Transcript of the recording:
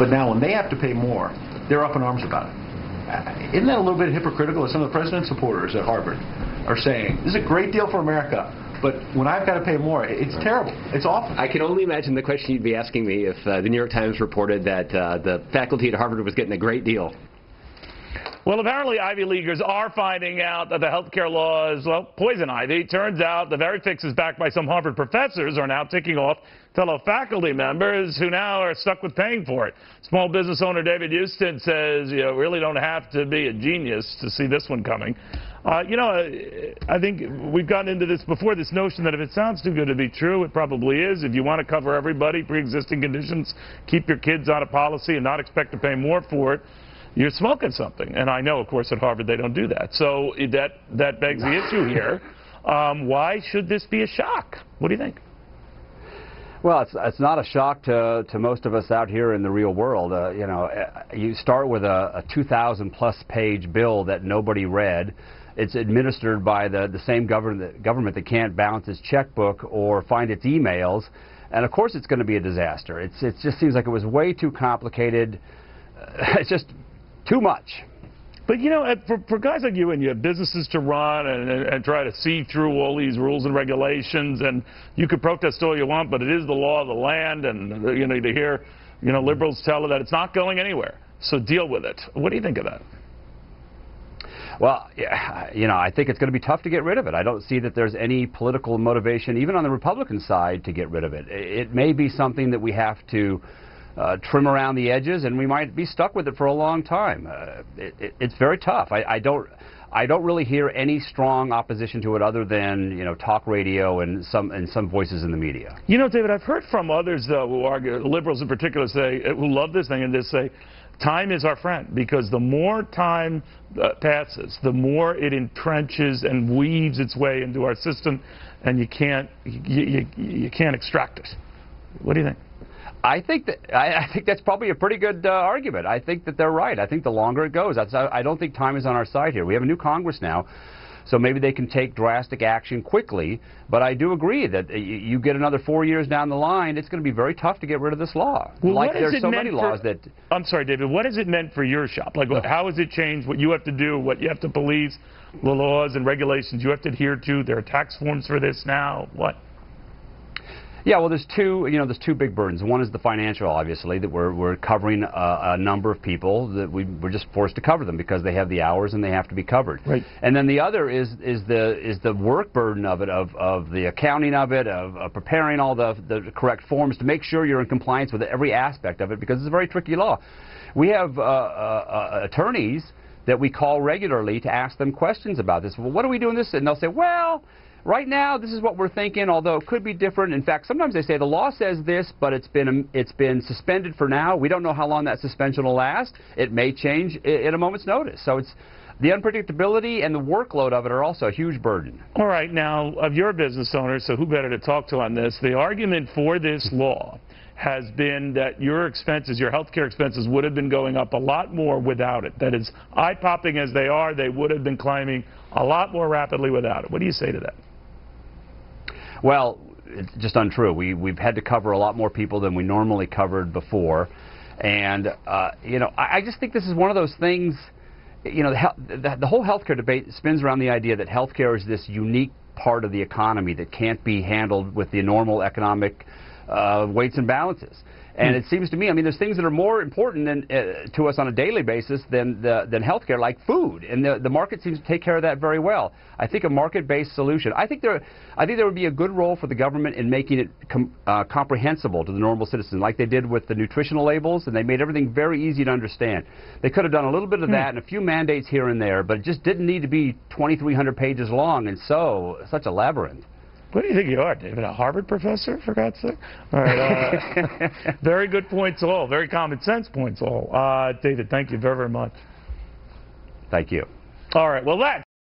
But now when they have to pay more, they're up in arms about it. Isn't that a little bit hypocritical as some of the president's supporters at Harvard are saying, this is a great deal for America, but when I've got to pay more, it's terrible. It's awful. I can only imagine the question you'd be asking me if the New York Times reported that the faculty at Harvard was getting a great deal. Well, apparently Ivy Leaguers are finding out that the health care law is, well, poison ivy. Turns out the very fixes backed by some Harvard professors are now ticking off fellow faculty members who now are stuck with paying for it. Small business owner David Houston says you really don't have to be a genius to see this one coming. I think we've gotten into this before, this notion that if it sounds too good to be true, it probably is. If you want to cover everybody, pre-existing conditions, keep your kids on a policy and not expect to pay more for it, you're smoking something. And I know, of course, at Harvard they don't do that. So that begs the issue here. Why should this be a shock? What do you think? Well, it's not a shock to most of us out here in the real world. You start with a 2,000-plus page bill that nobody read. It's administered by the same government that can't balance its checkbook or find its emails. And, of course, it's going to be a disaster. It just seems like it was way too complicated. It's just too much. But, for guys like you, and you have businesses to run and try to see through all these rules and regulations, and you could protest all you want, but it is the law of the land, and, to hear, liberals tell that it's not going anywhere. So deal with it. What do you think of that? Well, I think it's going to be tough to get rid of it. I don't see that there's any political motivation, even on the Republican side, to get rid of it. It may be something that we have to trim around the edges, and we might be stuck with it for a long time. It's very tough. I don't really hear any strong opposition to it other than talk radio and some voices in the media. David, I've heard from others who argue, liberals in particular, who love this thing, and they say time is our friend, because the more time passes, the more it entrenches and weaves its way into our system, and you can't extract it. What do you think? I think that's probably a pretty good argument. I think that they're right. I think the longer it goes, I don't think time is on our side here. We have a new Congress now, so maybe they can take drastic action quickly. But I do agree that you get another 4 years down the line, it's going to be very tough to get rid of this law. Well, like there's so many laws that. I'm sorry, David. What has it meant for your shop? Like, how has it changed? What you have to do? What you have to police? The laws and regulations you have to adhere to? There are tax forms for this now. What? Yeah, well, there's two big burdens. One is the financial, obviously, that we're covering a number of people that we're just forced to cover them because they have the hours and they have to be covered. Right. And then the other is the work burden of it, of the accounting of it, of preparing all the correct forms to make sure you're in compliance with every aspect of it, because it's a very tricky law. We have attorneys that we call regularly to ask them questions about this. Well, what do we do in this? And they'll say, well, right now, this is what we're thinking, although it could be different. In fact, sometimes they say the law says this, but it's been suspended for now. We don't know how long that suspension will last. It may change at a moment's notice. So it's the unpredictability and the workload of it are also a huge burden. All right. Now, of your business owners, so who better to talk to on this? The argument for this law has been that your expenses, your health care expenses, would have been going up a lot more without it. That is, eye-popping as they are, they would have been climbing a lot more rapidly without it. What do you say to that? Well, it's just untrue. We've had to cover a lot more people than we normally covered before. And, I just think this is one of those things, the whole healthcare debate spins around the idea that healthcare is this unique part of the economy that can't be handled with the normal economic weights and balances. And it seems to me, there's things that are more important to us on a daily basis than healthcare, like food, and the market seems to take care of that very well. I think a market-based solution. I think there would be a good role for the government in making it comprehensible to the normal citizen, like they did with the nutritional labels, and they made everything very easy to understand. They could have done a little bit of that and a few mandates here and there, but it just didn't need to be 2,300 pages long and such a labyrinth. What do you think you are, David? A Harvard professor, for God's sake? All right. Very good points all. Very common sense points all. David, thank you very, very much. Thank you. All right. Well, that's